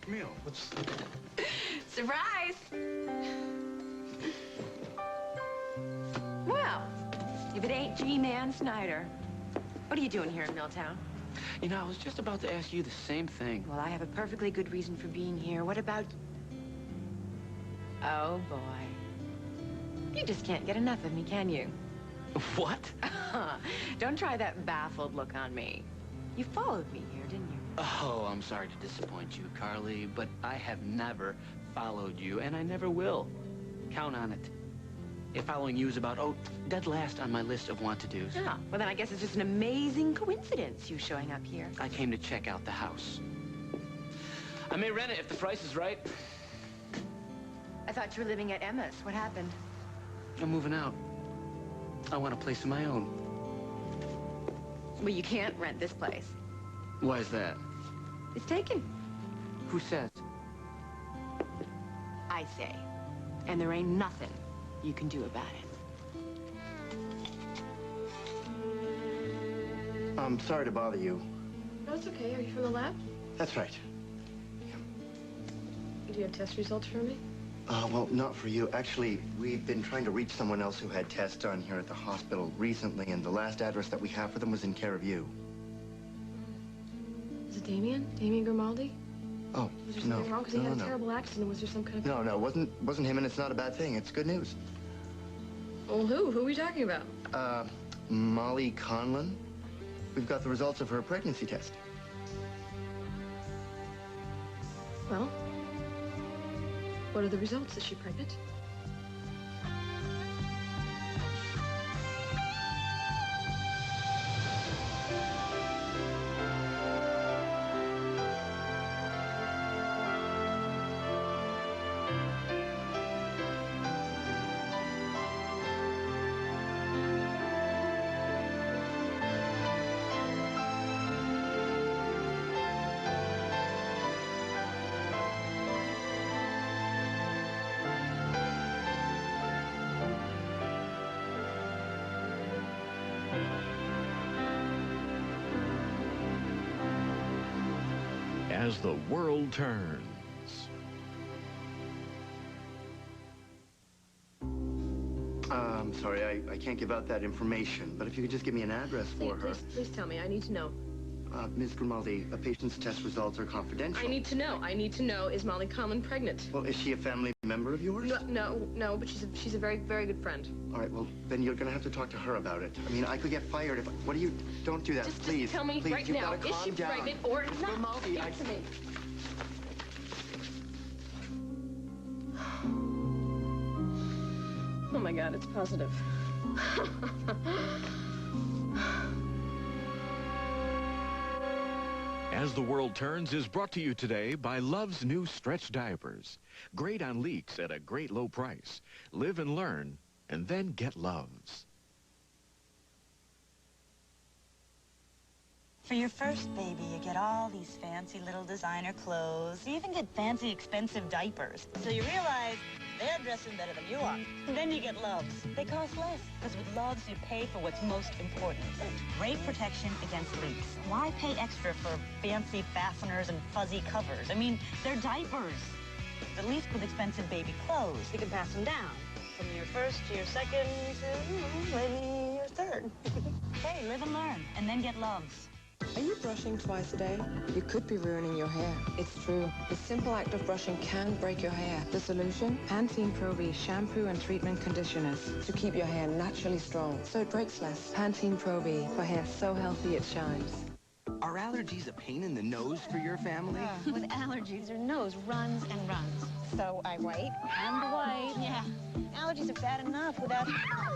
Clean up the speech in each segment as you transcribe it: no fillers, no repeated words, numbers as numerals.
Camille, what's... Surprise! Well, if it ain't G-Man Snyder, what are you doing here in Milltown? You know, I was just about to ask you the same thing. Well, I have a perfectly good reason for being here. What about... Oh, boy. You just can't get enough of me, can you? What? Don't try that baffled look on me. You followed me here, didn't you? Oh, I'm sorry to disappoint you, Carly, but I have never followed you, and I never will. Count on it. If following you is about, dead last on my list of want-to-dos. Oh, well, then I guess it's just an amazing coincidence you showing up here. I came to check out the house. I may rent it if the price is right. I thought you were living at Emma's. What happened? I'm moving out. I want a place of my own. Well, you can't rent this place. Why is that? It's taken. Who says? I say. And there ain't nothing you can do about it. I'm sorry to bother you. No, it's okay. Are you from the lab? That's right. Do you have test results for me? Well, not for you. Actually, we've been trying to reach someone else who had tests done here at the hospital recently, and the last address that we have for them was in care of you. Is it Damien? Damien Grimaldi? Oh, Was there something wrong? Because he had a terrible accident. Was there some kind of... No, wasn't him, and it's not a bad thing. It's good news. Well, who? Who are we talking about? Molly Conlon. We've got the results of her pregnancy test. Well, what are the results? Is she pregnant? As the world turns. I'm sorry, I can't give out that information, but if you could just give me an address for her. Please tell me. I need to know. Ms. Grimaldi, a patient's test results are confidential. I need to know. I need to know, is Molly Conlon pregnant? Well, is she a family member of yours? No, but she's a very, very good friend. All right, well, then you're going to have to talk to her about it. I mean, I could get fired if... What do you... Don't do that, please. Just tell me please, right you've now, gotta is calm she down. pregnant or not? Grimaldi, Speak to me. Oh, my God, it's positive. As the World Turns is brought to you today by Love's new stretch diapers. Great on leaks at a great low price. Live and learn, and then get Love's. For your first baby, you get all these fancy little designer clothes. You even get fancy, expensive diapers. So you realize they're dressing better than you are. And then you get Loves. They cost less, because with Loves, you pay for what's most important. Great protection against leaks. Why pay extra for fancy fasteners and fuzzy covers? I mean, they're diapers. At least with expensive baby clothes, you can pass them down. From your first to your second to maybe your third. Hey, live and learn, and then get Loves. Are you brushing twice a day? You could be ruining your hair. It's true. The simple act of brushing can break your hair. The solution? Pantene Pro V shampoo and treatment conditioners to keep your hair naturally strong so it breaks less. Pantene Pro V for hair so healthy it shines. Are allergies a pain in the nose for your family? With allergies, your nose runs and runs. So I wipe and wipe. Yeah. Allergies are bad enough without...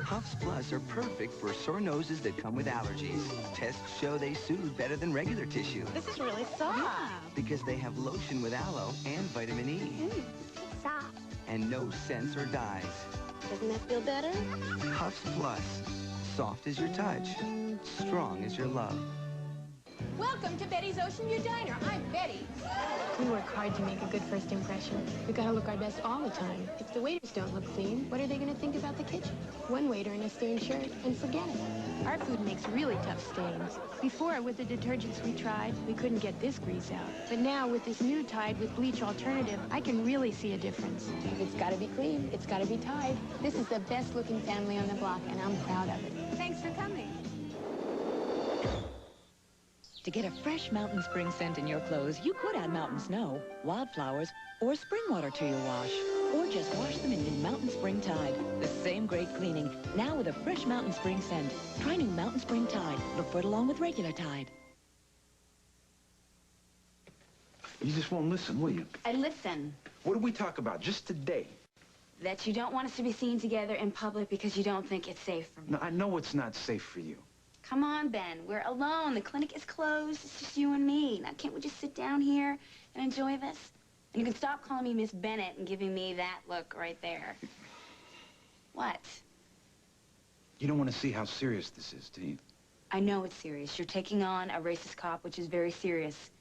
Puffs Plus are perfect for sore noses that come with allergies. Tests show they soothe better than regular tissue. This is really soft. Yeah. Because they have lotion with aloe and vitamin E. It's soft. And no scents or dyes. Doesn't that feel better? Puffs Plus. Soft as your touch. Strong as your love. Welcome to Betty's Ocean View Diner. I'm Betty. We work hard to make a good first impression. We gotta look our best all the time. If the waiters don't look clean, what are they gonna think about the kitchen? One waiter in a stained shirt, and forget it. Our food makes really tough stains. Before, with the detergents we tried, we couldn't get this grease out. But now, with this new Tide with bleach alternative, I can really see a difference. It's gotta be clean. It's gotta be Tide. This is the best-looking family on the block, and I'm proud of it. Thanks for coming. To get a fresh mountain spring scent in your clothes, you could add mountain snow, wildflowers, or spring water to your wash. Or just wash them in new Mountain Spring Tide. The same great cleaning, now with a fresh mountain spring scent. Try new Mountain Spring Tide. Look for it along with regular Tide. You just won't listen, will you? I listen. What did we talk about just today? That you don't want us to be seen together in public because you don't think it's safe for me. No, I know it's not safe for you. Come on, Ben. We're alone. The clinic is closed. It's just you and me. Now, can't we just sit down here and enjoy this? And you can stop calling me Miss Bennett and giving me that look right there. What? You don't want to see how serious this is, do you? I know it's serious. You're taking on a racist cop, which is very serious.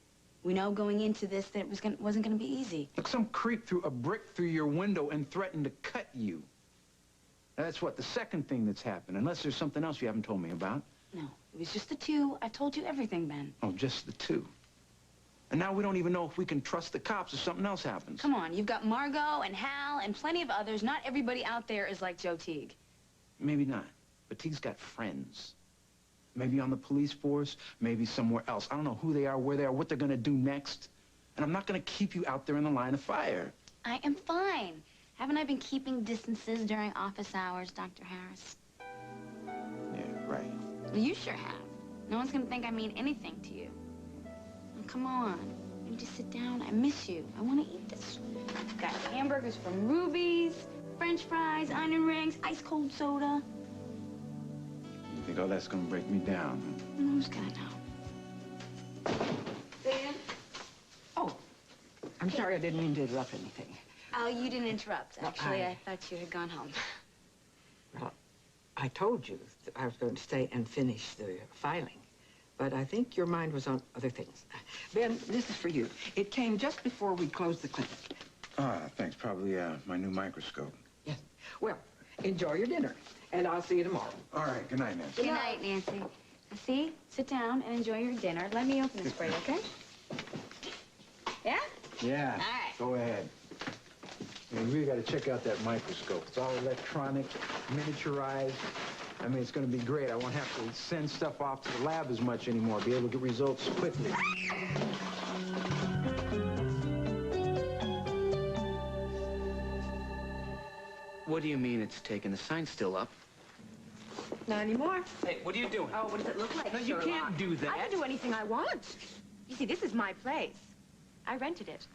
We know going into this that it wasn't going to be easy. Look, some creep threw a brick through your window and threatened to cut you. Now, that's what, the second thing that's happened, unless there's something else you haven't told me about. No, it was just the two. I told you everything, Ben. Oh, just the two. And now we don't even know if we can trust the cops if something else happens. Come on, you've got Margot and Hal and plenty of others. Not everybody out there is like Joe Teague. Maybe not, but Teague's got friends. Maybe on the police force, maybe somewhere else. I don't know who they are, where they are, what they're gonna do next. And I'm not gonna keep you out there in the line of fire. I am fine. Haven't I been keeping distances during office hours, Dr. Harris? Yeah, right. Well, you sure have. No one's gonna think I mean anything to you. Oh, come on. Let me just sit down. I miss you. I want to eat this. Got hamburgers from Ruby's, French fries, onion rings, ice-cold soda. You think all that's gonna break me down? Who's gonna know? Dan? Oh, I'm sorry I didn't mean to interrupt anything. Oh, you didn't interrupt. Well, Actually, I thought you had gone home. Well, I told you that I was going to stay and finish the filing, but I think your mind was on other things. Ben, this is for you. It came just before we closed the clinic. Ah, thanks. Probably my new microscope. Yes. Well, enjoy your dinner, and I'll see you tomorrow. All right. Good night, Nancy. Good night, Nancy. Now, see? Sit down and enjoy your dinner. Let me open this for you, okay? Yeah? Yeah. All right. Go ahead. You really got to check out that microscope. It's all electronic, miniaturized. I mean, it's going to be great. I won't have to send stuff off to the lab as much anymore. Be able to get results quickly. What do you mean it's taken? The sign's still up. Not anymore. Hey, what are you doing? Oh, what does it look like, No, you Sherlock? can't do that. I can do anything I want. You see, this is my place. I rented it.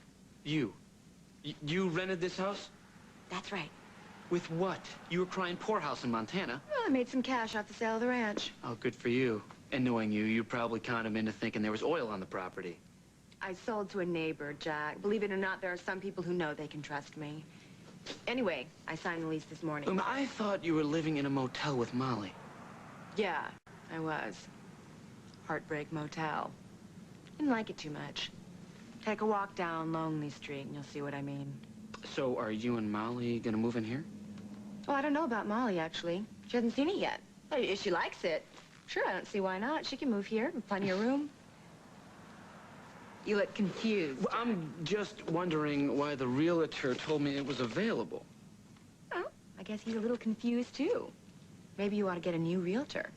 You rented this house? That's right. With what? You were crying poorhouse in Montana. Well, I made some cash off the sale of the ranch. Oh, good for you. And knowing you, you probably conned him into thinking there was oil on the property. I sold to a neighbor, Jack. Believe it or not, there are some people who know they can trust me. Anyway, I signed the lease this morning. I thought you were living in a motel with Molly. Yeah, I was. Heartbreak Motel. Didn't like it too much. Take a walk down Lonely Street and you'll see what I mean. So are you and Molly gonna move in here? Well, I don't know about Molly, actually. She hasn't seen it yet. But if she likes it, sure, I don't see why not. She can move here, plenty of room. You look confused. Well, I'm just wondering why the realtor told me it was available. Oh, I guess he's a little confused, too. Maybe you ought to get a new realtor.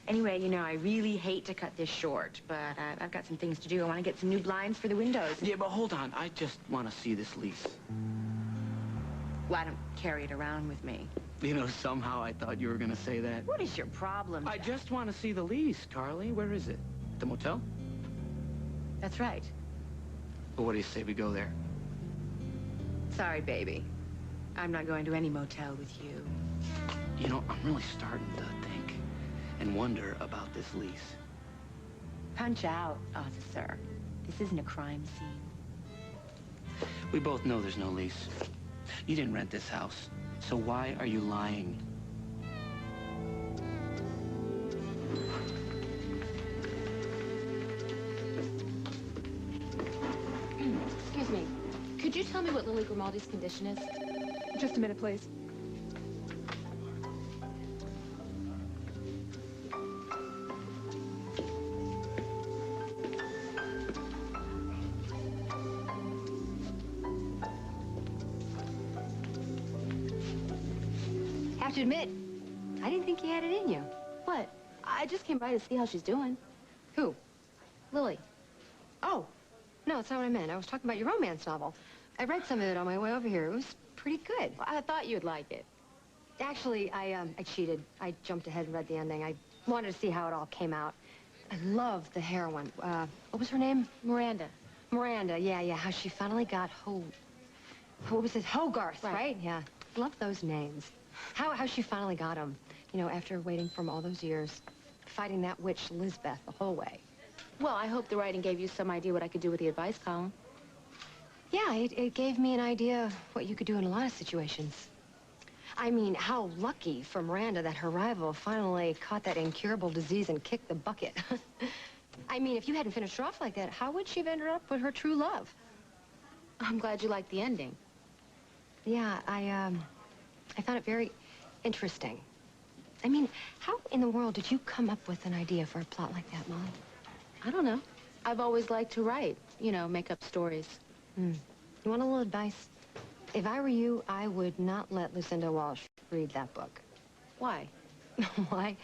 Anyway, you know, I really hate to cut this short, but I've got some things to do. I want to get some new blinds for the windows. Yeah, but hold on. I just want to see this lease. Well, I don't carry it around with me. You know, somehow I thought you were going to say that. What is your problem, I Jack? just want to see the lease, Carly. Where is it? The motel? That's right. Well, what do you say we go there? Sorry, baby. I'm not going to any motel with you. You know, I'm really starting to think and wonder about this lease. Punch out, officer. This isn't a crime scene. We both know there's no lease. You didn't rent this house, so why are you lying? you tell me what Lily Grimaldi's condition is? Just a minute, please. Have to admit, I didn't think you had it in you. What? I just came by to see how she's doing. Who? Lily. Oh, no, that's not what I meant. I was talking about your romance novel. I read some of it on my way over here. It was pretty good. Well, I thought you'd like it. Actually, I cheated. I jumped ahead and read the ending. I wanted to see how it all came out. I loved the heroine. What was her name? Miranda. Miranda, yeah. How she finally got what was it? Hogarth, right? Yeah. Love those names. How she finally got him, you know, after waiting from all those years, fighting that witch Lisbeth the whole way. Well, I hope the writing gave you some idea what I could do with the advice column. Yeah, it gave me an idea of what you could do in a lot of situations. I mean, how lucky for Miranda that her rival finally caught that incurable disease and kicked the bucket. I mean, if you hadn't finished her off like that, how would she have ended up with her true love? I'm glad you liked the ending. Yeah, I found it very interesting. I mean, how in the world did you come up with an idea for a plot like that, Molly? I don't know. I've always liked to write, you know, make up stories. You want a little advice? If I were you, I would not let Lucinda Walsh read that book. Why? Why?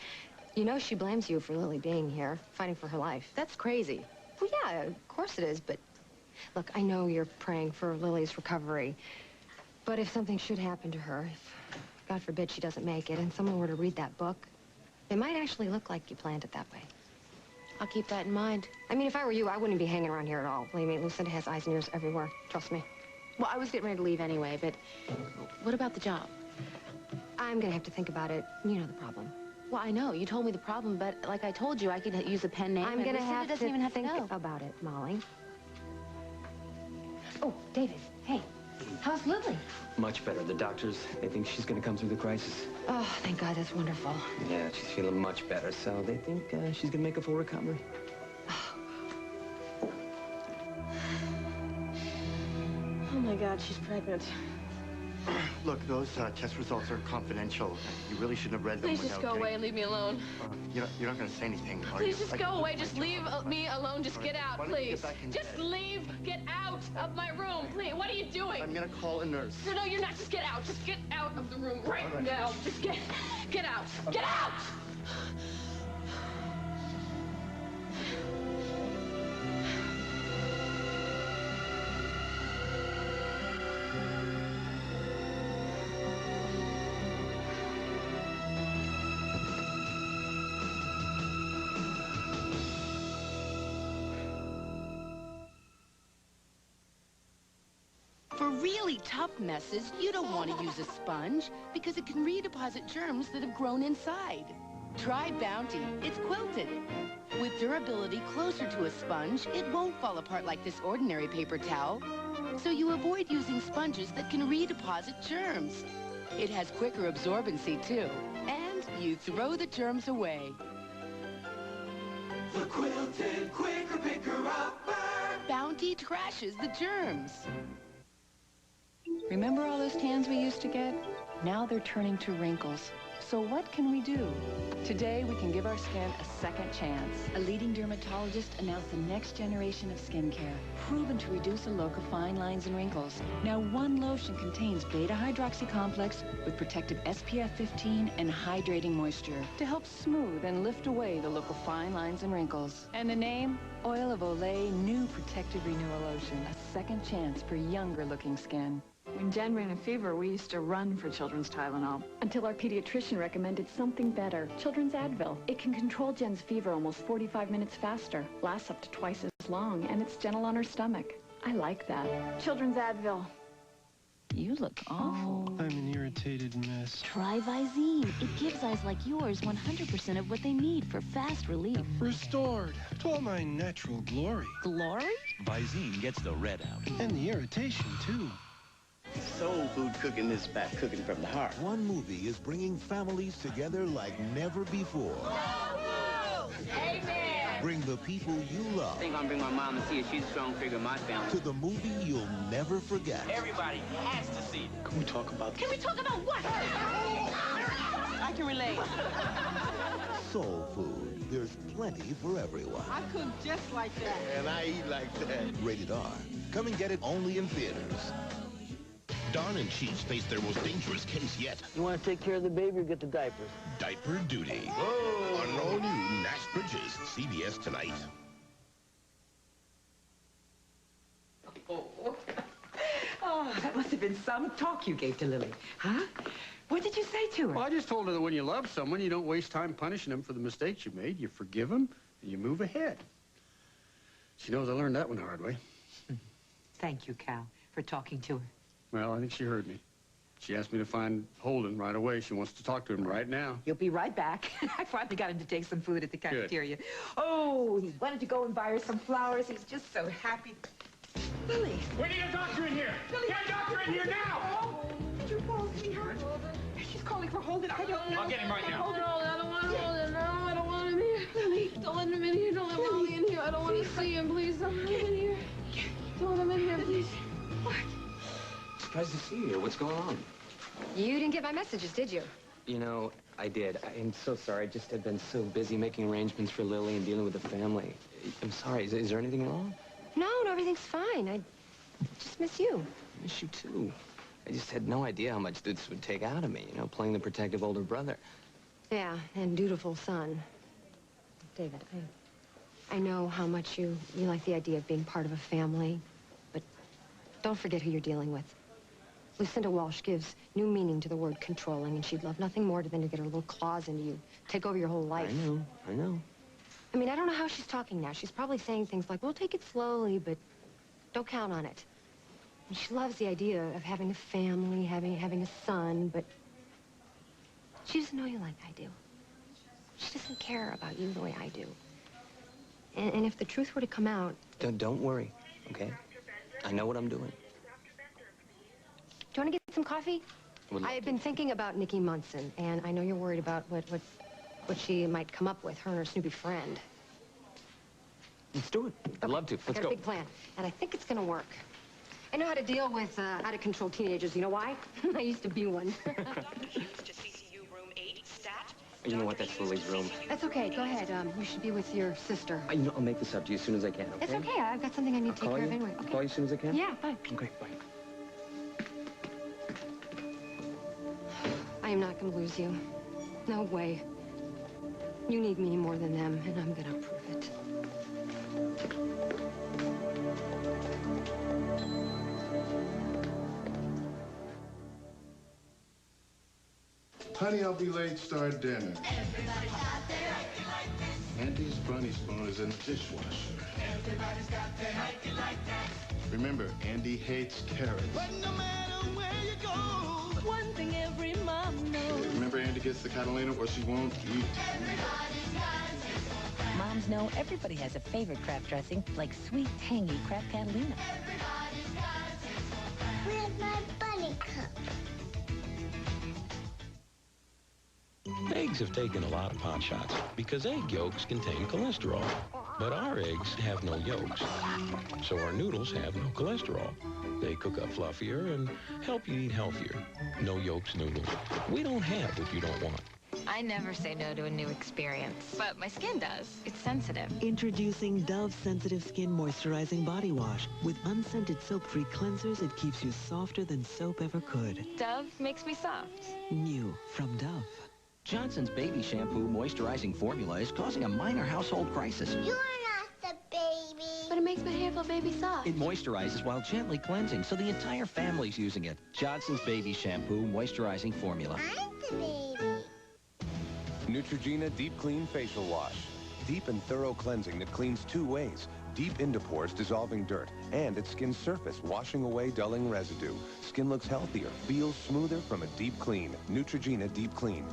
You know she blames you for Lily being here, fighting for her life. That's crazy. Well, yeah, of course it is, but look, I know you're praying for Lily's recovery, but if something should happen to her, if, God forbid, she doesn't make it, and someone were to read that book, it might actually look like you planned it that way. I'll keep that in mind. I mean, if I were you, I wouldn't be hanging around here at all. Believe me, Lucinda has eyes and ears everywhere. Trust me. Well, I was getting ready to leave anyway, but what about the job? I'm gonna have to think about it. You know the problem. Well, I know. You told me the problem, but like I told you, I could use a pen name. I'm gonna have to even have think to know about it, Molly. Oh, David, hey, how's Lily? Much better. The doctors, they think she's going to come through the crisis. Oh, thank God, that's wonderful. Yeah, she's feeling much better, so they think she's going to make a full recovery. Oh, my God, she's pregnant. Look, those test results are confidential. You really shouldn't have read them. Please just go away and leave me alone. You're not going to say anything, are Please you? just go away. Just leave me alone. Just get out, please. Just leave. Get out of my room, please. What are you doing? I'm going to call a nurse. No, you're not. Just get out. Just get out of the room right now. Just get out. Get out! For really tough messes, you don't want to use a sponge because it can redeposit germs that have grown inside. Try Bounty. It's quilted. With durability closer to a sponge, it won't fall apart like this ordinary paper towel. So you avoid using sponges that can redeposit germs. It has quicker absorbency, too. And you throw the germs away. The quilted quicker picker-upper. Bounty trashes the germs. Remember all those tans we used to get? Now they're turning to wrinkles. So what can we do? Today, we can give our skin a second chance. A leading dermatologist announced the next generation of skincare, proven to reduce a look of fine lines and wrinkles. Now, one lotion contains beta-hydroxycomplex with protective SPF 15 and hydrating moisture to help smooth and lift away the look of fine lines and wrinkles. And the name? Oil of Olay New Protective Renewal Lotion. A second chance for younger-looking skin. When Jen ran a fever, we used to run for children's Tylenol until our pediatrician recommended something better, Children's Advil. It can control Jen's fever almost 45 minutes faster, lasts up to twice as long, and it's gentle on her stomach. I like that. Children's Advil. You look awful. I'm an irritated mess. Try Visine. It gives eyes like yours 100% of what they need for fast relief. Restored to all my natural glory. Glory? Visine gets the red out. And the irritation, too. Soul food cooking is back, cooking from the heart. One movie is bringing families together like never before. Amen. Bring the people you love. I think I'm bring my mom to see it. She's a strong figure in my family. To the movie you'll never forget. Everybody has to see it. Can we talk about this? Can we talk about what? I can relate. Soul food. There's plenty for everyone. I cook just like that. And I eat like that. Rated R. Come and get it only in theaters. Don and Cheese face their most dangerous case yet. You want to take care of the baby or get the diapers? Diaper duty. Whoa. On all new Nash Bridges, CBS tonight. Oh, that must have been some talk you gave to Lily. Huh? What did you say to her? Well, I just told her that when you love someone, you don't waste time punishing them for the mistakes you made. You forgive them, and you move ahead. She knows I learned that one the hard way. Thank you, Cal, for talking to her. Well, I think she heard me. She asked me to find Holden right away. She wants to talk to him right now. You'll be right back. I finally got him to take some food at the cafeteria. Oh, he wanted to go and buy her some flowers. He's just so happy. Lily. We need a doctor in here. Lily. Get a doctor in here now. Oh, did you fall, sweetheart? She's calling for Holden. I don't know. I'll get him right now. Holden, I don't want Holden. No, I don't want him here. Lily, don't let him in here. Don't let Molly in here. I don't want to see him. Please don't let him in here. Don't let him in here, please. What? Surprised to see you here. What's going on? You didn't get my messages, did you? You know, I did. I'm so sorry. I just have been so busy making arrangements for Lily and dealing with the family. I'm sorry. Is there anything wrong? No, everything's fine. I just miss you. I miss you, too. I just had no idea how much this would take out of me, you know, playing the protective older brother. Yeah, and dutiful son. David, I know how much you like the idea of being part of a family, but don't forget who you're dealing with. Lucinda Walsh gives new meaning to the word controlling, and she'd love nothing more than to get her little claws into you, take over your whole life. I know. I mean, I don't know how she's talking now. She's probably saying things like, we'll take it slowly, but don't count on it. And she loves the idea of having a family, having a son, but she doesn't know you like I do. She doesn't care about you the way I do. And if the truth were to come out... Don't worry, okay? I know what I'm doing. Do you want to get some coffee? I've been thinking about Nikki Munson, and I know you're worried about what she might come up with, her and her Snoopy friend. Let's do it. I'd love to. Let's go. I got a big plan, and I think it's going to work. I know how to deal with out-of-control teenagers. You know why? I used to be one. You know what? That's Lily's room. That's okay. Go ahead. You should be with your sister. I'll make this up to you as soon as I can, okay? It's okay. I've got something I need to take care of anyway. Okay. Call you as soon as I can? Yeah, fine. Okay, bye. I am not going to lose you. No way. You need me more than them, and I'm going to prove it. Honey, I'll be late. Start dinner. Andy's bunny spoon is in the dishwasher. Remember, Andy hates carrots. But no matter where you go, one thing every mom knows. Remember, Andy gets the Catalina or she won't eat. Moms know everybody has a favorite craft dressing, like sweet, tangy Kraft Catalina. Where's my bunny cup? Eggs have taken a lot of pot shots because egg yolks contain cholesterol. But our eggs have no yolks, so our noodles have no cholesterol. They cook up fluffier and help you eat healthier. No yolks noodles. We don't have what you don't want. I never say no to a new experience, but my skin does. It's sensitive. Introducing Dove Sensitive Skin Moisturizing Body Wash. With unscented soap-free cleansers, it keeps you softer than soap ever could. Dove makes me soft. New from Dove. Johnson's baby shampoo moisturizing formula is causing a minor household crisis. You're not the baby. But it makes my hair feel baby soft. It moisturizes while gently cleansing, so the entire family's using it. Johnson's baby shampoo moisturizing formula. I'm the baby. Neutrogena Deep Clean Facial Wash. Deep and thorough cleansing that cleans two ways. Deep into pores, dissolving dirt, and at skin surface, washing away dulling residue. Skin looks healthier, feels smoother from a deep clean. Neutrogena Deep Clean.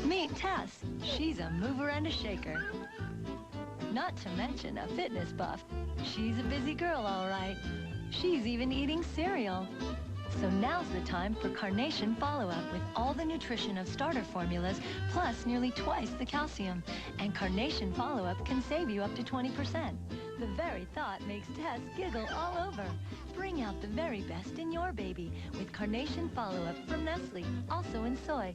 Meet Tess. She's a mover and a shaker. Not to mention a fitness buff. She's a busy girl, all right. She's even eating cereal. So now's the time for Carnation Follow-Up with all the nutrition of starter formulas, plus nearly twice the calcium. And Carnation Follow-Up can save you up to 20%. The very thought makes Tess giggle all over. Bring out the very best in your baby with Carnation Follow-Up from Nestle, also in soy.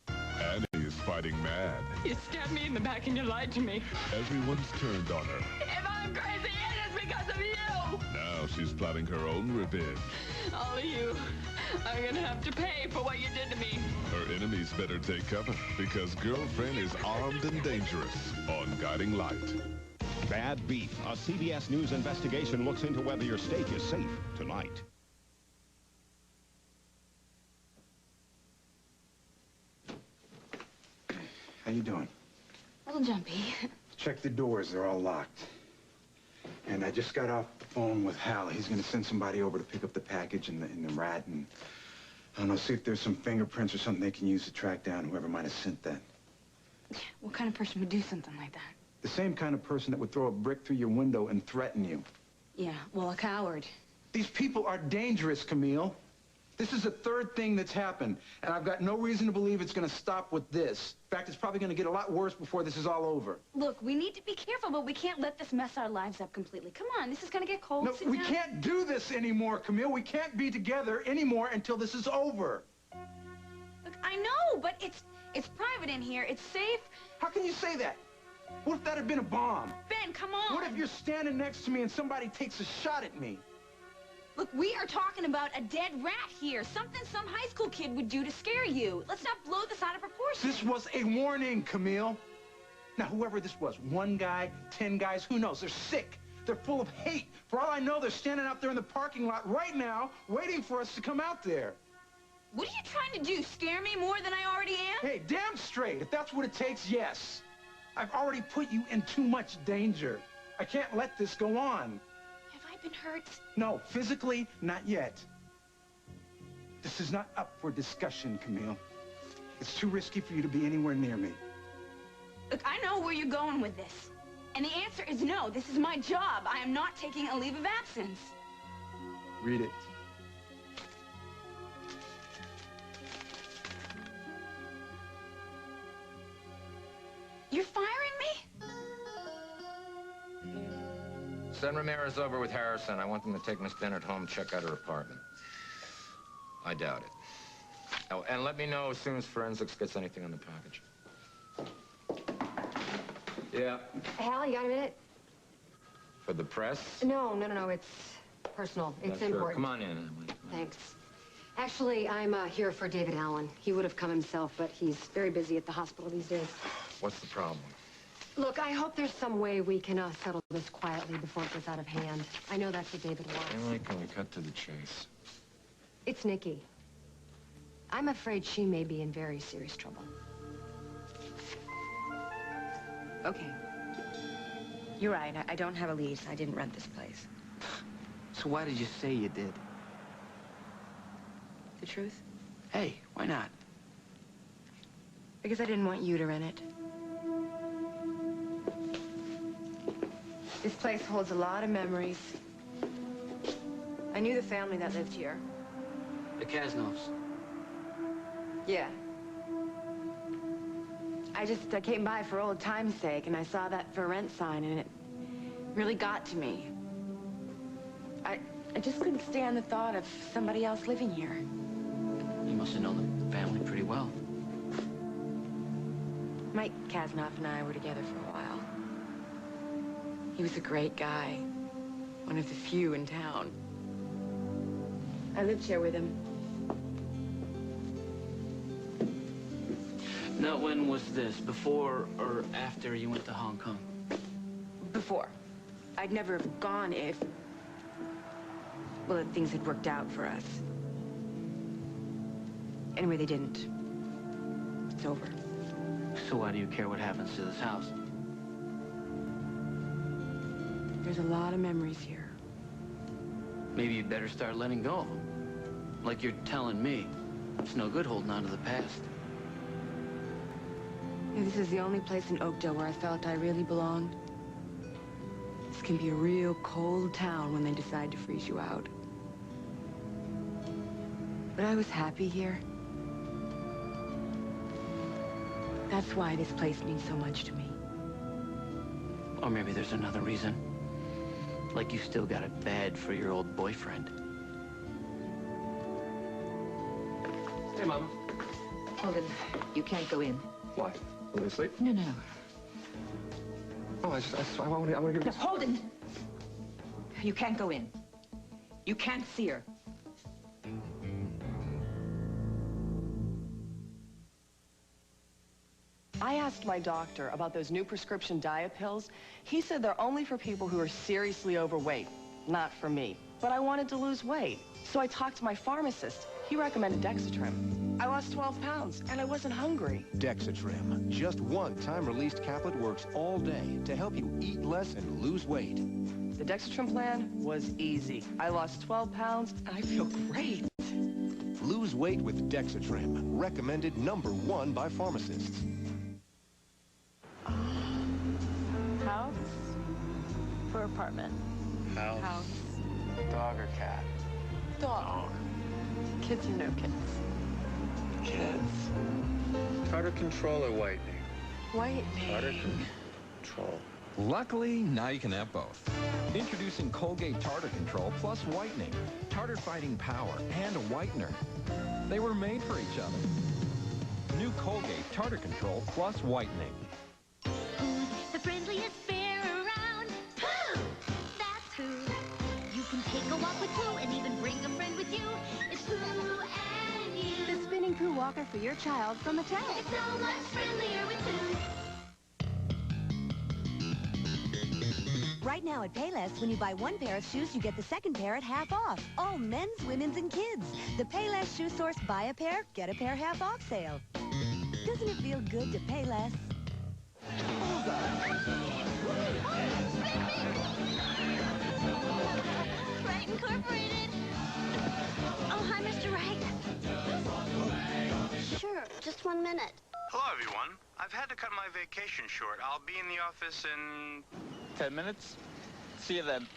Annie is fighting mad. You stabbed me in the back and you lied to me. Everyone's turned on her. If I'm crazy, it is because of you! Now she's plotting her own revenge. All of you are gonna have to pay for what you did to me. Her enemies better take cover, because Girlfriend is armed and dangerous on Guiding Light. Bad Beef, a CBS News investigation looks into whether your steak is safe tonight. How you doing? A little jumpy. Check the doors, they're all locked. And I just got off the phone with Hal. He's gonna send somebody over to pick up the package and the rat, and I don't know, see if there's some fingerprints or something they can use to track down whoever might have sent that. What kind of person would do something like that? The same kind of person that would throw a brick through your window and threaten you. Yeah, well, a coward. These people are dangerous, Camille. This is the third thing that's happened, and I've got no reason to believe it's gonna stop with this. In fact, it's probably gonna get a lot worse before this is all over. Look, we need to be careful, but we can't let this mess our lives up completely. Come on, this is gonna get cold. No, we can't do this anymore, Camille. We can't be together anymore until this is over. Look, I know, but it's private in here. It's safe. How can you say that? What if that had been a bomb? Ben, come on. What if you're standing next to me and somebody takes a shot at me? Look, we are talking about a dead rat here. Something some high school kid would do to scare you. Let's not blow this out of proportion. This was a warning, Camille. Now, whoever this was, 1 guy, 10 guys, who knows? They're sick. They're full of hate. For all I know, they're standing out there in the parking lot right now, waiting for us to come out there. What are you trying to do, scare me more than I already am? Hey, damn straight. If that's what it takes, yes. I've already put you in too much danger. I can't let this go on. Have I been hurt? No, physically, not yet. This is not up for discussion, Camille. It's too risky for you to be anywhere near me. Look, I know where you're going with this. And the answer is no. This is my job. I am not taking a leave of absence. Read it. You're firing me? Send Ramirez over with Harrison. I want them to take Miss Bennett home, check out her apartment. I doubt it. Oh, and let me know as soon as forensics gets anything on the package. Yeah. Hal, you got a minute? For the press? No. It's personal. It's Sure. important. Come on in, Emily. Thanks. Actually, I'm here for David Allen. He would have come himself, but he's very busy at the hospital these days. What's the problem? Look, I hope there's some way we can settle this quietly before it goes out of hand. I know that's what David wants. Emily, can we cut to the chase? It's Nikki. I'm afraid she may be in very serious trouble. Okay. You're right. I don't have a lease. I didn't rent this place. So why did you say you did? The truth? Hey, why not? Because I didn't want you to rent it. This place holds a lot of memories. I knew the family that lived here. The Kasnovs. Yeah. I came by for old time's sake, and I saw that for rent sign, and it really got to me. I just couldn't stand the thought of somebody else living here. You must have known the family pretty well. Mike Kasnoff and I were together for a while. He was a great guy. One of the few in town. I lived here with him. Now, when was this? Before or after you went to Hong Kong? Before. I'd never have gone if... well, if things had worked out for us. Anyway, they didn't. It's over. So why do you care what happens to this house? There's a lot of memories here. Maybe you'd better start letting go. Like you're telling me. It's no good holding on to the past. This is the only place in Oakdale where I felt I really belonged. This can be a real cold town when they decide to freeze you out. But I was happy here. That's why this place means so much to me. Or maybe there's another reason. Like you still got it bad for your old boyfriend. Hey, Mama. Holden, you can't go in. Why? Are they asleep? No, no. Oh, I want to give No, Holden! You can't go in. You can't see her. I asked my doctor about those new prescription diet pills. He said they're only for people who are seriously overweight, not for me. But I wanted to lose weight, so I talked to my pharmacist. He recommended Dexatrim. I lost 12 pounds, and I wasn't hungry. Dexatrim, just one time-released caplet, works all day to help you eat less and lose weight. The Dexatrim plan was easy. I lost 12 pounds, and I feel great. Lose weight with Dexatrim, recommended #1 by pharmacists. House for apartment? House. Dog or cat? Dog. Kids or no kids? Kids. Tartar control or whitening? Whitening. Tartar control. Luckily, now you can have both. Introducing Colgate Tartar Control plus whitening. Tartar fighting power and a whitener. They were made for each other. New Colgate Tartar Control plus whitening. The friendliest bear around. Pooh! That's who. You can take a walk with Pooh and even bring a friend with you. It's Pooh and you. The spinning Pooh walker for your child from Mattel. It's so much friendlier with Pooh. Right now at Payless, when you buy one pair of shoes, you get the second pair at half off. All men's, women's, and kids. The Payless Shoe Source buy a pair, get a pair half off sale. Doesn't it feel good to pay less? Right Incorporated. Oh, hi, Mr. Wright. Sure, just 1 minute. Hello, everyone. I've had to cut my vacation short. I'll be in the office in 10 minutes? See you then.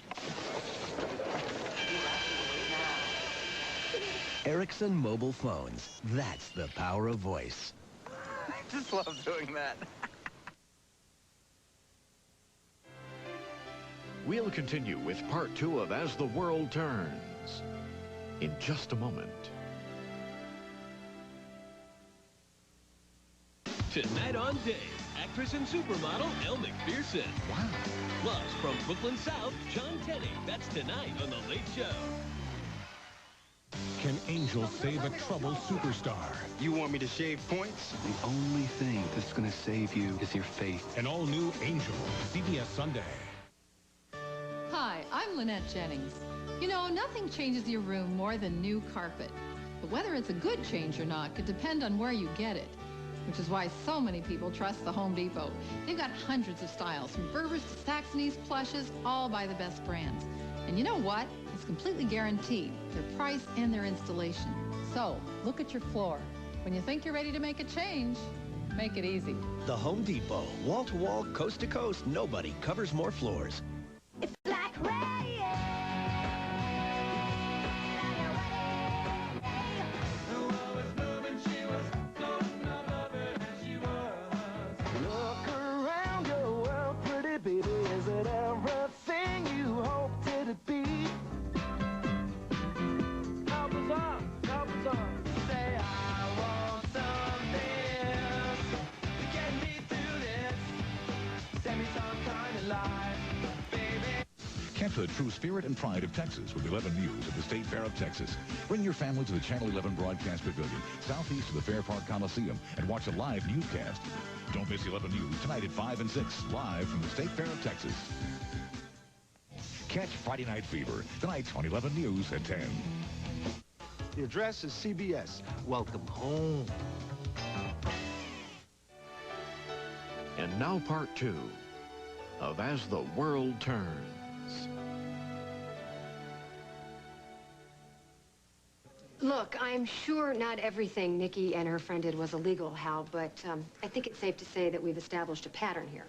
Ericsson mobile phones. That's the power of voice. I just love doing that. We'll continue with part 2 of As the World Turns in just a moment. Tonight on Dave, actress and supermodel Elle McPherson. Wow. Plus, from Brooklyn South, John Tenney. That's tonight on The Late Show. Can Angel save a troubled superstar? You want me to shave points? The only thing that's going to save you is your faith. An all-new Angel, CBS Sunday. Hi, I'm Lynette Jennings. You know, nothing changes your room more than new carpet. But whether it's a good change or not could depend on where you get it, which is why so many people trust the Home Depot. They've got hundreds of styles, from Berbers to Saxonies, plushes, all by the best brands. And you know what? It's completely guaranteed, their price and their installation. So, look at your floor. When you think you're ready to make a change, make it easy. The Home Depot. Wall-to-wall, coast-to-coast, nobody covers more floors. It's Black Ray. Look around your world, pretty baby. Is it everything you hoped it'd be? Help us on. Say, I want some this to get me through this. Send me some kind of life, baby. Catch the true spirit and pride of Texas with 11 News at the State Fair of Texas. Bring your family to the Channel 11 Broadcast Pavilion, southeast of the Fair Park Coliseum, and watch a live newscast. Don't miss 11 News tonight at 5 and 6, live from the State Fair of Texas. Catch Friday Night Fever tonight on 11 News at 10. The address is CBS. Welcome home. And now part 2 of As the World Turns. Look, I'm sure not everything Nikki and her friend did was illegal, Hal, but I think it's safe to say that we've established a pattern here.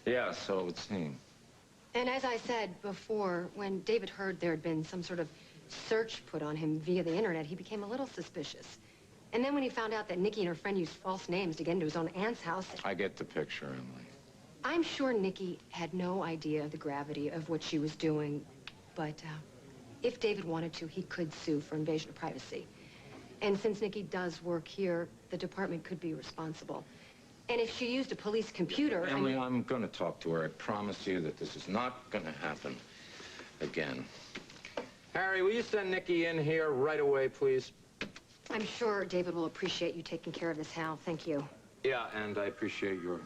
Yeah, so it would seem. And as I said before, when David heard there had been some sort of search put on him via the internet, he became a little suspicious. And then when he found out that Nikki and her friend used false names to get into his own aunt's house... I get the picture, Emily. I'm sure Nikki had no idea of the gravity of what she was doing, but if David wanted to, he could sue for invasion of privacy. And since Nikki does work here, the department could be responsible. And if she used a police computer... Emily, I'm going to talk to her. I promise you that this is not going to happen again. Harry, will you send Nikki in here right away, please? I'm sure David will appreciate you taking care of this, Hal. Thank you. Yeah, and I appreciate your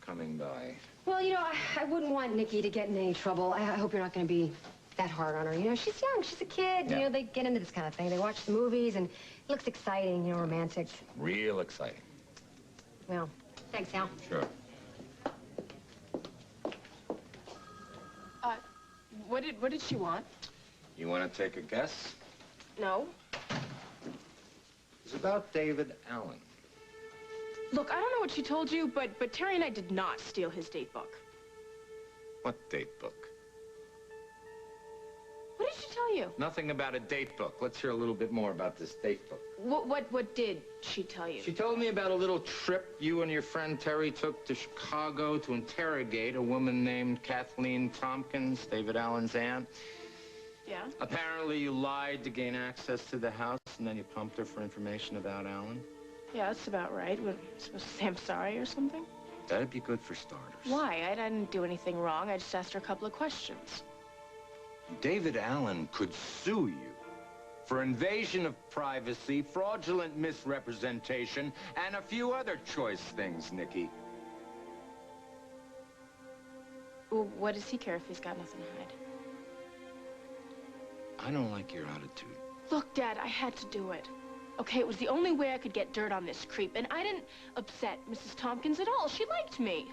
coming by. Well, you know, I wouldn't want Nikki to get in any trouble. I hope you're not going to be that hard on her. You know, she's young. She's a kid. Yeah. You know, they get into this kind of thing. They watch the movies, and it looks exciting, you know, romantic. Real exciting. Well, thanks, Hal. Sure. What did she want? You want to take a guess? No. It's about David Allen. Look, I don't know what she told you, but Terry and I did not steal his date book. What date book? What did she tell you? Nothing about a date book. Let's hear a little bit more about this date book. What did she tell you? She told me about a little trip you and your friend Terry took to Chicago to interrogate a woman named Kathleen Tompkins, David Allen's aunt. Yeah? Apparently you lied to gain access to the house, and then you pumped her for information about Allen. Yeah, that's about right. What, supposed to say I'm sorry or something? That'd be good for starters. Why? I didn't do anything wrong. I just asked her a couple of questions. David Allen could sue you for invasion of privacy, fraudulent misrepresentation, and a few other choice things, Nikki. Well, what does he care if he's got nothing to hide? I don't like your attitude. Look, Dad, I had to do it. Okay, it was the only way I could get dirt on this creep, and I didn't upset Mrs. Tompkins at all. She liked me.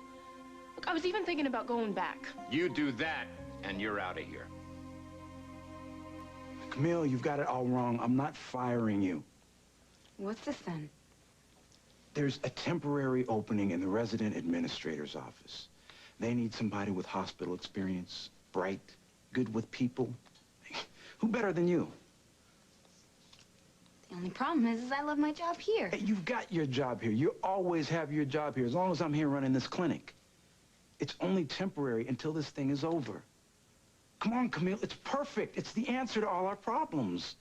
Look, I was even thinking about going back. You do that, and you're out of here. Camille, you've got it all wrong. I'm not firing you. What's this then? There's a temporary opening in the resident administrator's office. They need somebody with hospital experience, bright, good with people. Who better than you? The only problem is I love my job here. Hey, you've got your job here. You always have your job here, as long as I'm here running this clinic. It's only temporary until this thing is over. Come on, Camille, it's perfect. It's the answer to all our problems.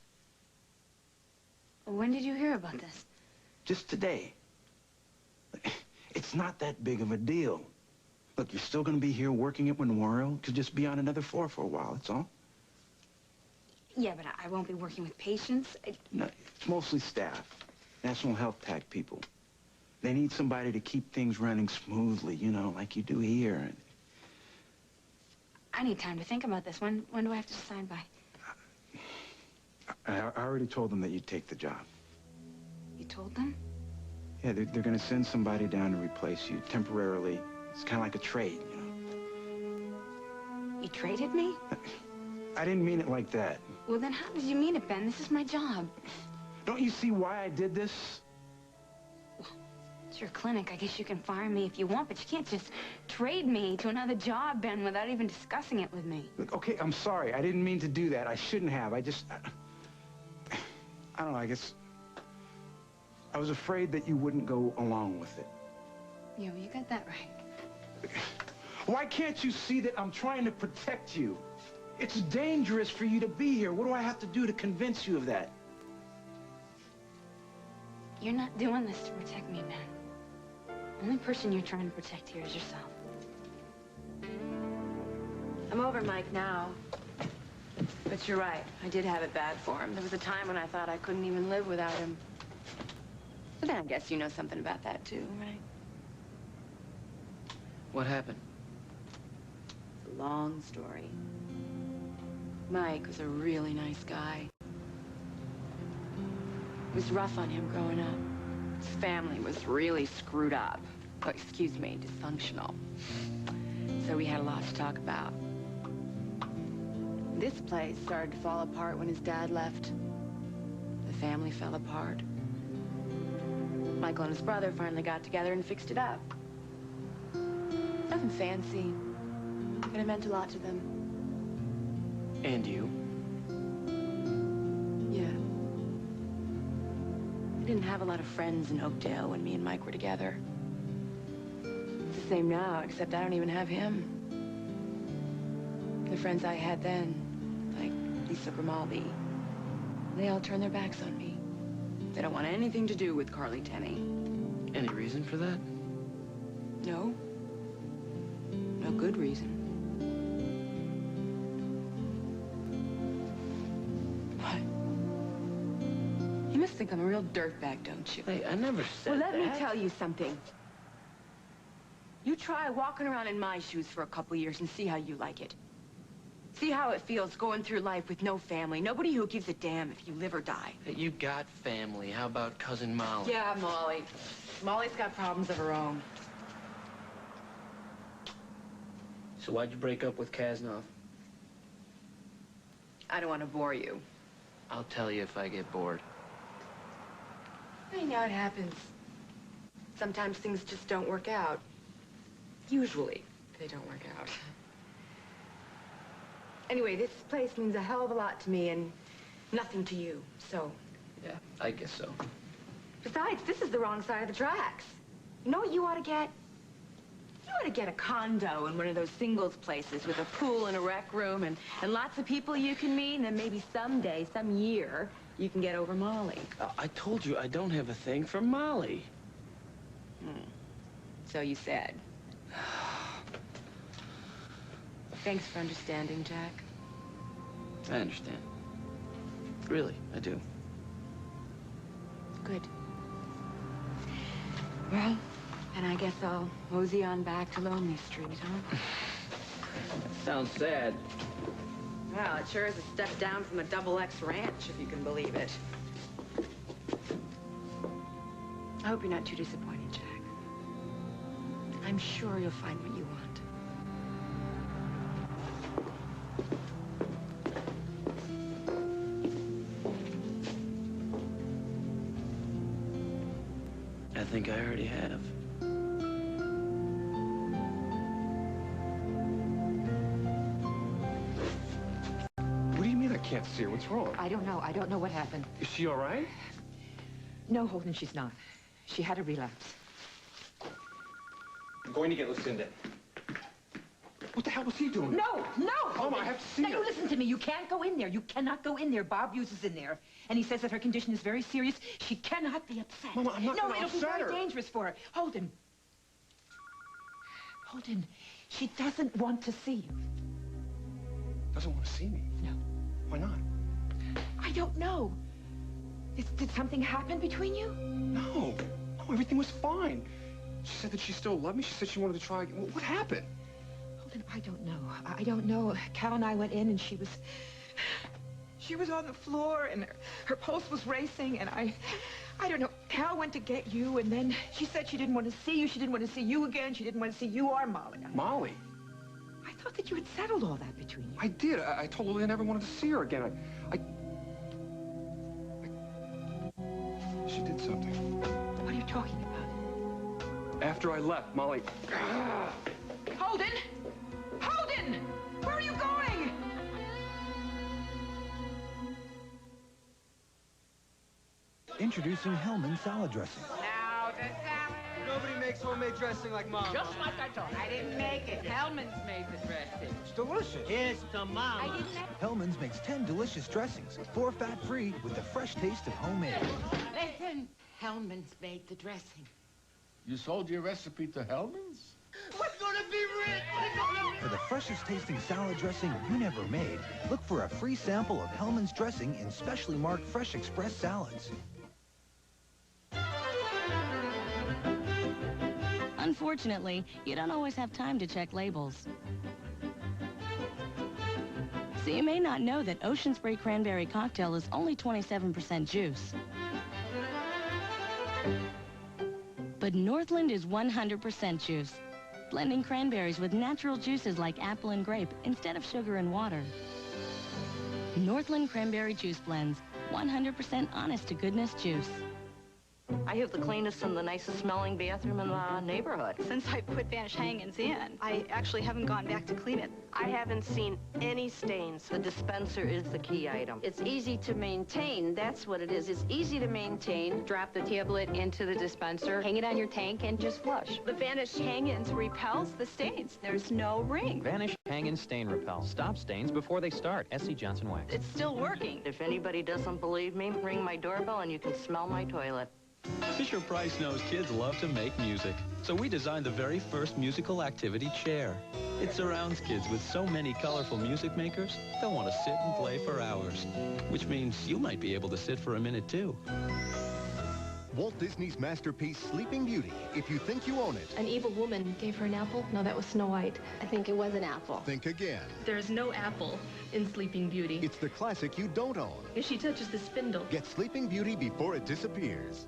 When did you hear about this? Just today. It's not that big of a deal. Look, you're still going to be here working at Memorial. Could just be on another floor for a while, that's all. Yeah, but I won't be working with patients. No, it's mostly staff. National Health Pack people. They need somebody to keep things running smoothly, you know, like you do here. I need time to think about this. When do I have to sign by? I already told them that you'd take the job. You told them? Yeah, they're going to send somebody down to replace you temporarily. It's kind of like a trade, you know. You traded me? I didn't mean it like that. Well, then how did you mean it, Ben? This is my job. Don't you see why I did this? Well, it's your clinic. I guess you can fire me if you want, but you can't just trade me to another job, Ben, without even discussing it with me. Look, okay, I'm sorry. I didn't mean to do that. I shouldn't have. I don't know, I guess... I was afraid that you wouldn't go along with it. Yeah, well, you got that right. Why can't you see that I'm trying to protect you? It's dangerous for you to be here. What do I have to do to convince you of that? You're not doing this to protect me, Ben. The only person you're trying to protect here is yourself. I'm over Mike now. But you're right. I did have it bad for him. There was a time when I thought I couldn't even live without him. But then I guess you know something about that, too, right? What happened? It's a long story. Mike was a really nice guy. It was rough on him growing up. His family was really screwed up. Oh, excuse me, dysfunctional. So we had a lot to talk about. This place started to fall apart when his dad left. The family fell apart. Michael and his brother finally got together and fixed it up. Nothing fancy, but it meant a lot to them. And you? I didn't have a lot of friends in Oakdale when me and Mike were together. It's the same now, except I don't even have him. The friends I had then, like Lisa Grimaldi, they all turned their backs on me. They don't want anything to do with Carly Tenney. Any reason for that? No. No good reason. What? You must think I'm a real dirtbag, don't you? Hey, I never said Well, that. let me tell you something. You try walking around in my shoes for a couple years and see how you like it. See how it feels going through life with no family. Nobody who gives a damn if you live or die. Hey, you got family. How about Cousin Molly? Yeah, Molly. Molly's got problems of her own. So why'd you break up with Kasnov? I don't want to bore you. I'll tell you if I get bored. I know it happens. Sometimes things just don't work out. Usually, they don't work out. Anyway, this place means a hell of a lot to me and nothing to you, so... Yeah, I guess so. Besides, this is the wrong side of the tracks. You know what you ought to get? You ought to get a condo in one of those singles places with a pool and a rec room and lots of people you can meet, and then maybe someday, some year, you can get over Molly. I told you I don't have a thing for Molly. So you said. Thanks for understanding, Jack. I understand. Really, I do. Good. Well, and I guess I'll mosey on back to Lonely Street, huh? Sounds sad. Well, it sure is a step down from a XX ranch, if you can believe it. I hope you're not too disappointed, Jack. I'm sure you'll find what you want. I think I already have. What do you mean I can't see her? What's wrong? I don't know. I don't know what happened. Is she all right? No, Holden, she's not. She had a relapse. I'm going to get Lucinda. What the hell was he doing? No! Mama, I have to see now, her. you listen to me. You can't go in there. You cannot go in there. Bob Hughes is in there. And he says that her condition is very serious. She cannot be upset. Mama, I'm not No, gonna it'll be upset very her. dangerous for her. Holden. Holden, she doesn't want to see you. Doesn't want to see me? No. Why not? I don't know. Did something happen between you? No, everything was fine. She said that she still loved me. She said she wanted to try again. What happened? Holden, I don't know. I don't know. Cal and I went in and she was on the floor and her pulse was racing and I don't know. Cal went to get you and then she said she didn't want to see you. She didn't want to see you again. She didn't want to see you or Molly. Molly? I thought that you had settled all that between you. I did. I told Lily I never wanted to see her again. She did something. What are you talking about? After I left, Molly... Holden! Holden! Where are you going? Introducing Hellman salad dressing. Now the salad. Nobody makes homemade dressing like Mom. Just like I thought. I didn't make it. Hellman's made the dressing. It's delicious. It's the mama. I didn't have... Hellman's makes 10 delicious dressings, 4 fat-free, with the fresh taste of homemade. Listen, Hellman's made the dressing. You sold your recipe to Hellman's? What's gonna be rich? What's gonna be... For the freshest tasting salad dressing you never made, look for a free sample of Hellman's dressing in specially marked Fresh Express salads. Unfortunately, you don't always have time to check labels. So you may not know that Ocean Spray Cranberry Cocktail is only 27% juice. But Northland is 100% juice, blending cranberries with natural juices like apple and grape instead of sugar and water. Northland Cranberry Juice Blends, 100% honest to goodness juice. I have the cleanest and the nicest smelling bathroom in the neighborhood. Since I put Vanish hang-ins in, I actually haven't gone back to clean it. I haven't seen any stains. The dispenser is the key item. It's easy to maintain, that's what it is. It's easy to maintain. Drop the tablet into the dispenser, hang it on your tank, and just flush. The Vanish hang-ins repels the stains. There's no ring. Vanish hang-in stain repel. Stop stains before they start. S.C. Johnson Wax. It's still working. If anybody doesn't believe me, ring my doorbell and you can smell my toilet. Fisher-Price knows kids love to make music, so we designed the very first musical activity chair. It surrounds kids with so many colorful music makers, they'll want to sit and play for hours, which means you might be able to sit for a minute, too. Walt Disney's masterpiece, Sleeping Beauty, if you think you own it. An evil woman gave her an apple? No, that was Snow White. I think it was an apple. Think again. There's no apple in Sleeping Beauty. It's the classic you don't own. If she touches the spindle. Get Sleeping Beauty before it disappears.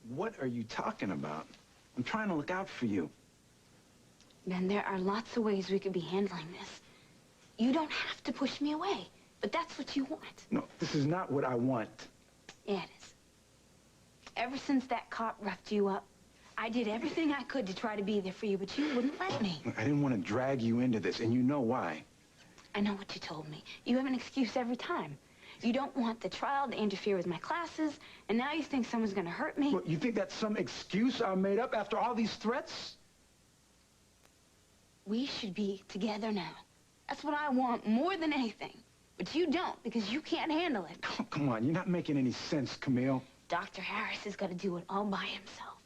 What are you talking about? I'm trying to look out for you. Ben, there are lots of ways we could be handling this. You don't have to push me away, but that's what you want. No, this is not what I want. Yeah, it is. Ever since that cop roughed you up, I did everything I could to try to be there for you, but you wouldn't let me. I didn't want to drag you into this, and you know why. I know what you told me. You have an excuse every time. You don't want the trial to interfere with my classes, and now you think someone's going to hurt me. What, you think that's some excuse I made up after all these threats? We should be together now. That's what I want more than anything. But you don't, because you can't handle it. Oh, come on, you're not making any sense, Camille. Dr. Harris has got to do it all by himself.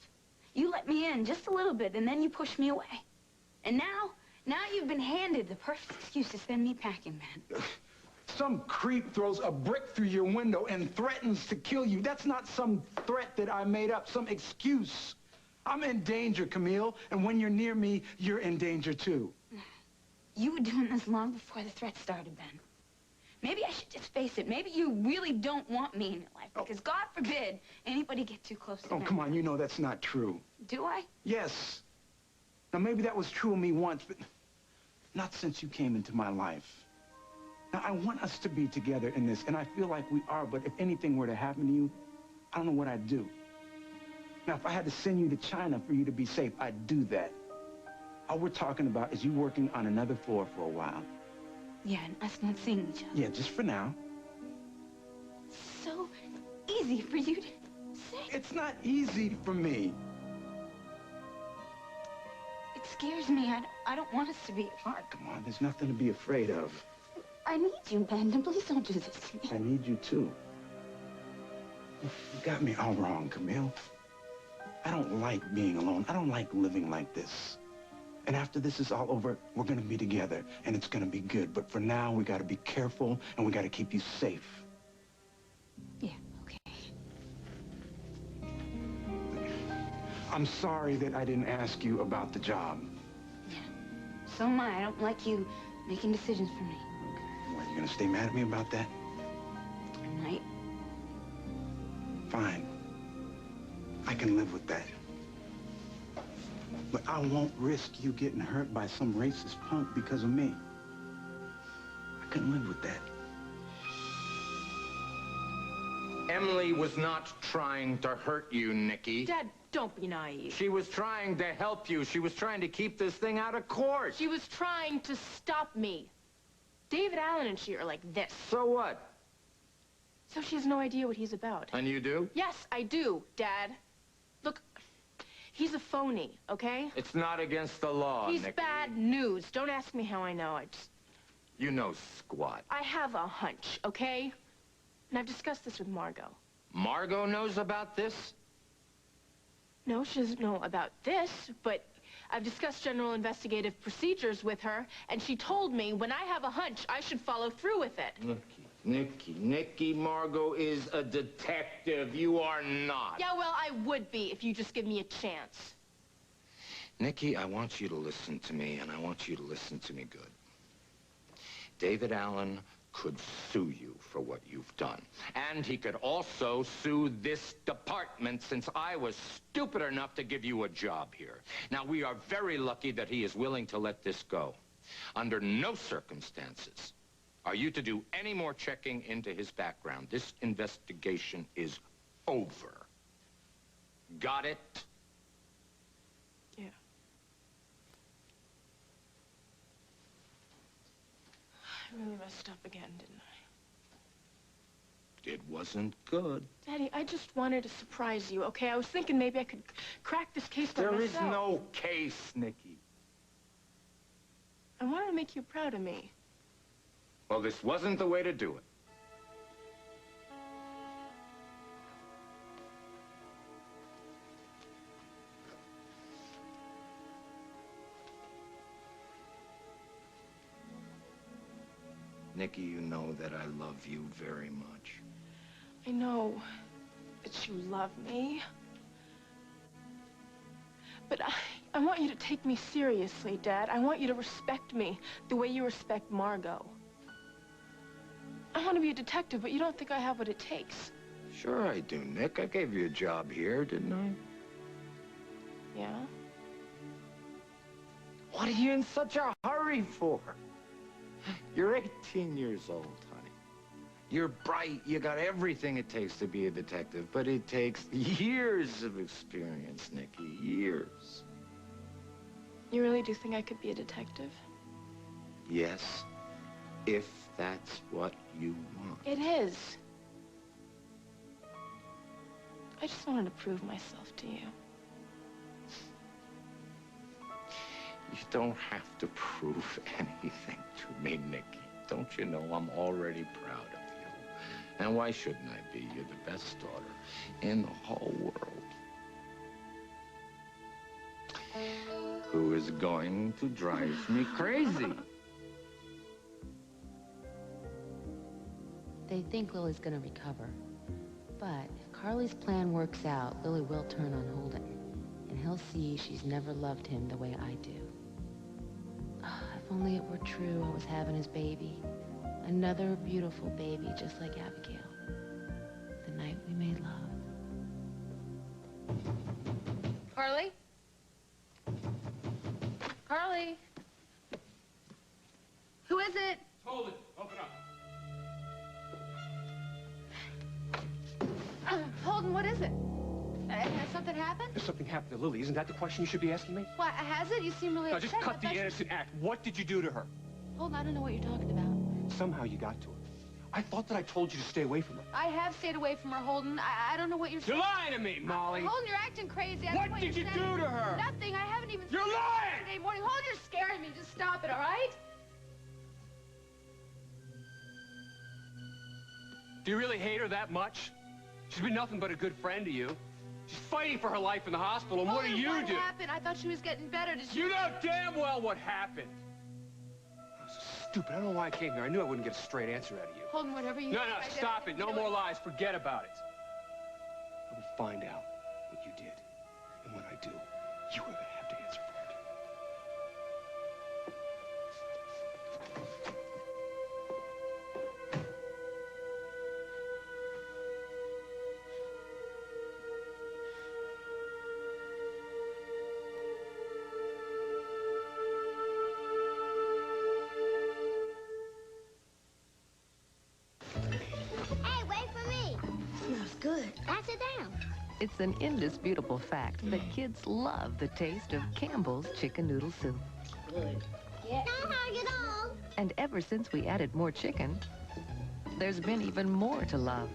You let me in just a little bit, and then you push me away. And now you've been handed the perfect excuse to send me packing, man. Some creep throws a brick through your window and threatens to kill you. That's not some threat that I made up, some excuse. I'm in danger, Camille, and when you're near me, you're in danger, too. You were doing this long before the threat started, Ben. Maybe I should just face it. Maybe you really don't want me in your life, because God forbid anybody get too close to me. Oh, come on, you know that's not true. Do I? Yes. Now, maybe that was true of me once, but not since you came into my life. Now, I want us to be together in this, and I feel like we are, but if anything were to happen to you, I don't know what I'd do. Now, if I had to send you to China for you to be safe, I'd do that. All we're talking about is you working on another floor for a while. Yeah, and us not seeing each other. Yeah, just for now. So easy for you to say. It's not easy for me. It scares me. I don't want us to be apart. Come on, there's nothing to be afraid of. I need you, Ben, and please don't do this to me. I need you, too. You got me all wrong, Camille. I don't like being alone. I don't like living like this. And after this is all over, we're gonna be together, and it's gonna be good. But for now, we gotta be careful, and we gotta keep you safe. Yeah, okay. I'm sorry that I didn't ask you about the job. Yeah, so am I. I don't like you making decisions for me. What, you gonna stay mad at me about that? I might. Fine. I can live with that. But I won't risk you getting hurt by some racist punk because of me. I couldn't live with that. Emily was not trying to hurt you, Nikki. Dad, don't be naive. She was trying to help you. She was trying to keep this thing out of court. She was trying to stop me. David Allen and she are like this. So what? So she has no idea what he's about. And you do? Yes, I do, Dad. Look, he's a phony, okay? It's not against the law, He's Nikki. bad news. Don't ask me how I know. You know squat. I have a hunch, okay? And I've discussed this with Margot. Margot knows about this? No, she doesn't know about this, but I've discussed general investigative procedures with her, and she told me when I have a hunch, I should follow through with it. Nikki, Margot is a detective. You are not. Yeah, well, I would be if you just give me a chance. Nikki, I want you to listen to me, and I want you to listen to me good. David Allen could sue you for what you've done. And he could also sue this department since I was stupid enough to give you a job here. Now, we are very lucky that he is willing to let this go. Under no circumstances are you to do any more checking into his background. This investigation is over. Got it? Yeah. I really messed up again, didn't I? It wasn't good. Daddy, I just wanted to surprise you, okay? I was thinking maybe I could crack this case by myself. There is no case, Nikki. I wanted to make you proud of me. Well, this wasn't the way to do it. Nikki, you know that I love you very much. I know that you love me. But I want you to take me seriously, Dad. I want you to respect me the way you respect Margot. I want to be a detective, but you don't think I have what it takes. Sure I do, Nick. I gave you a job here, didn't I? Yeah? What are you in such a hurry for? You're 18 years old, honey. You're bright. You got everything it takes to be a detective, but it takes years of experience, Nikki. Years. You really do think I could be a detective? Yes, if that's what you want. It is. I just wanted to prove myself to you. You don't have to prove anything to me, Nikki. Don't you know I'm already proud of you? And why shouldn't I be? You're the best daughter in the whole world. Who is going to drive me crazy? They think Lily's gonna recover. But if Carly's plan works out, Lily will turn on Holden. And he'll see she's never loved him the way I do. If only it were true I was having his baby. Another beautiful baby just like Abigail. The night we made love. Carly? Carly? Who is it? Hold it. Open up. Holden, what is it? Has something happened? Has something happened to Lily? Isn't that the question you should be asking me? What, has it? You seem really No, upset. just cut the innocent act. What did you do to her? Holden, I don't know what you're talking about. Somehow you got to her. I thought that I told you to stay away from her. I have stayed away from her, Holden. I don't know what you're saying. You're lying to me, Molly. Holden, you're acting crazy. I don't know What did you you're do saying. to her? Nothing. I haven't even You're seen her lying! Today morning. Holden, you're scaring me. Just stop it, all right? Do you really hate her that much? She's been nothing but a good friend to you. She's fighting for her life in the hospital, and what do you do? What happened? I thought she was getting better. Did she... You know damn well what happened. I was so stupid. I don't know why I came here. I knew I wouldn't get a straight answer out of you. Holden, whatever you... No, stop it. No more lies. Forget about it. I will find out what you did. And when I do, you are going to have to answer for it. Good. Pass it down. It's an indisputable fact that kids love the taste of Campbell's chicken noodle soup. Good. Yeah. Don't hug it all. And ever since we added more chicken, there's been even more to love.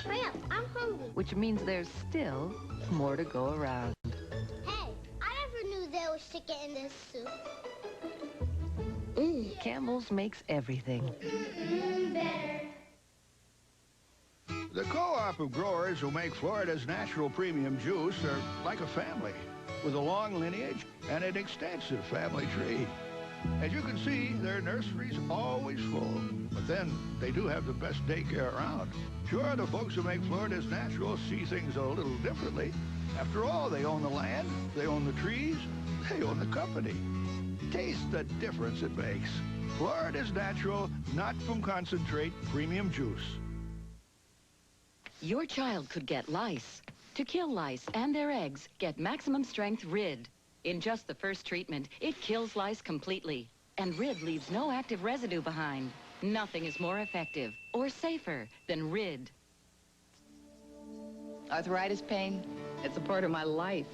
Hurry up, I'm hungry. Which means there's still more to go around. Hey, I never knew there was chicken in this soup. Campbell's makes everything. Better. The co-op of growers who make Florida's natural premium juice are like a family with a long lineage and an extensive family tree. As you can see, their nursery's always full, but then they do have the best daycare around. Sure, the folks who make Florida's natural see things a little differently. After all, they own the land, they own the trees, they own the company. Taste the difference it makes. Florida's natural, not from concentrate, premium juice. Your child could get lice. To kill lice and their eggs, get maximum strength RID. In just the first treatment, it kills lice completely. And RID leaves no active residue behind. Nothing is more effective or safer than Rid. Arthritis pain, it's a part of my life.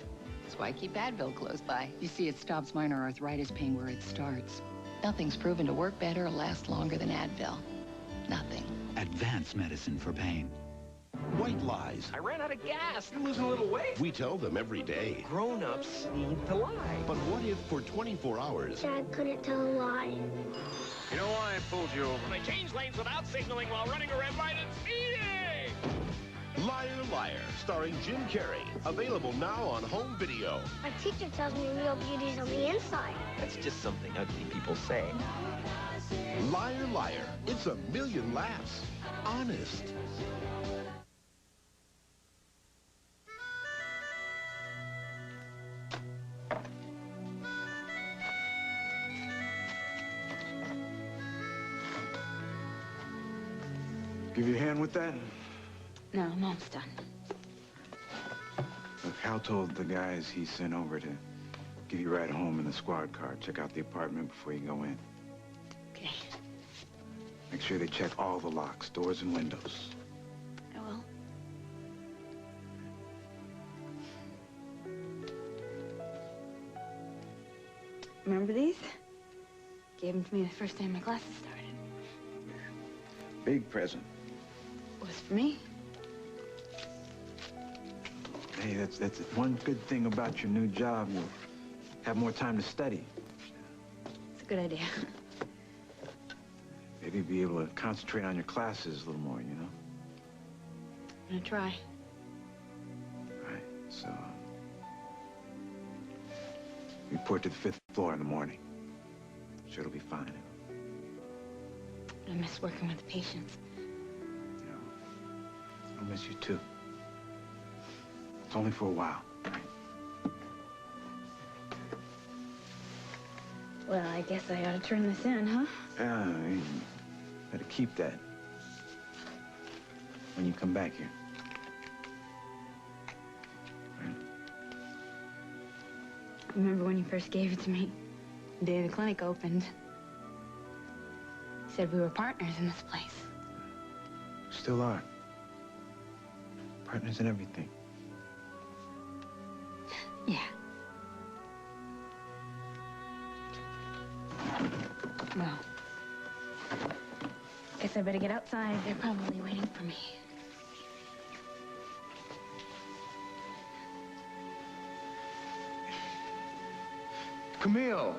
That's why I keep Advil close by. You see, it stops minor arthritis pain where it starts. Nothing's proven to work better or last longer than Advil. Nothing. Advanced medicine for pain. White lies. I ran out of gas. You're losing a little weight. We tell them every day. Grown-ups need to lie. But what if for 24 hours... Dad couldn't tell a lie. You know why I pulled you over? They changed lanes without signaling while running a red light and speeding! Liar, Liar, starring Jim Carrey. Available now on home video. My teacher tells me real beauty's on the inside. That's just something ugly people say. Liar, Liar. It's a million laughs. Honest. Give you a hand with that? No, Mom's done. Look, Hal told the guys he sent over to give you a ride home in the squad car. Check out the apartment before you go in. Okay. Make sure they check all the locks, doors, and windows. I will. Remember these? Gave them to me the first day my classes started. Big present. Was for me. Hey, that's one good thing about your new job. You'll have more time to study. It's a good idea. Maybe be able to concentrate on your classes a little more, you know? I'm gonna try. Right, so... report to the 5th floor in the morning. Sure it'll be fine. I miss working with the patients. I'll miss you too. It's only for a while. Well, I guess I ought to turn this in, huh? Yeah, you better keep that when you come back here. Right. Remember when you first gave it to me? The day the clinic opened. You said we were partners in this place. Still are. Partners in everything. Yeah. Well, guess I better get outside. They're probably waiting for me. Camille!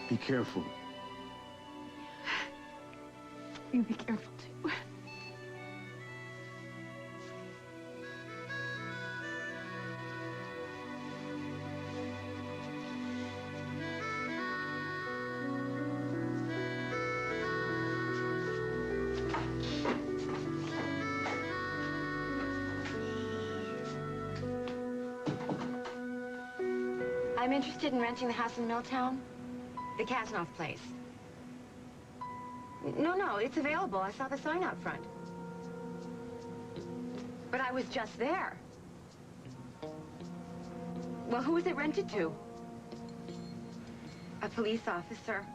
Be careful. You be careful, too. I'm interested in renting the house in Milltown. The Kasnoff place. No, it's available. I saw the sign out front. But I was just there. Well, who was it rented to? A police officer.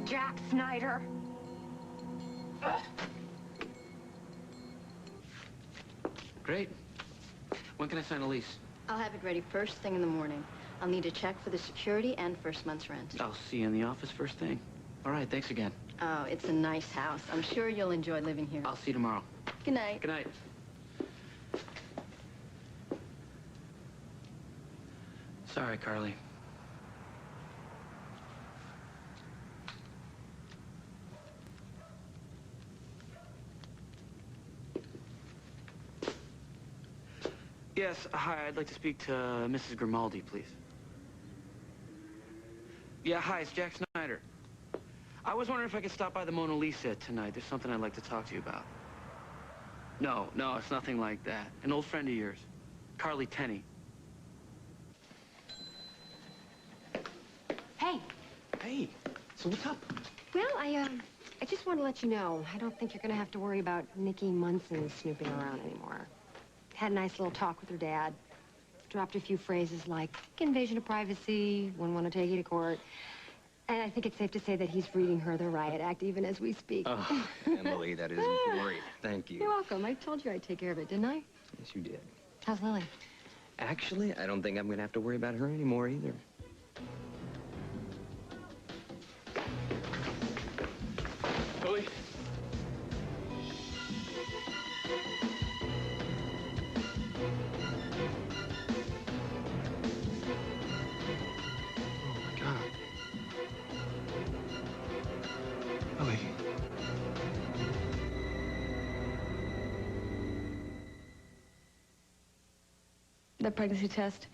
Jack Snyder. Ugh. Great. When can I sign a lease? I'll have it ready first thing in the morning. I'll need a check for the security and first month's rent. I'll see you in the office first thing. All right, thanks again. Oh, it's a nice house. I'm sure you'll enjoy living here. I'll see you tomorrow. Good night. Good night. Sorry, Carly. Yes, hi, I'd like to speak to Mrs. Grimaldi, please. Yeah, hi, it's Jack Snyder. I was wondering if I could stop by the Mona Lisa tonight. There's something I'd like to talk to you about. No, it's nothing like that. An old friend of yours, Carly Tenney. Hey. Hey, so what's up? Well, I just want to let you know, I don't think you're going to have to worry about Nikki Munson snooping around anymore. Had a nice little talk with her dad. Dropped a few phrases like invasion of privacy, wouldn't want to take you to court. And I think it's safe to say that he's reading her the riot act even as we speak. Oh, Emily, that is great. Thank you. You're welcome. I told you I'd take care of it, didn't I? Yes, you did. How's Lily? Actually, I don't think I'm going to have to worry about her anymore either. Lily? Oh, my God. Lily. The pregnancy test,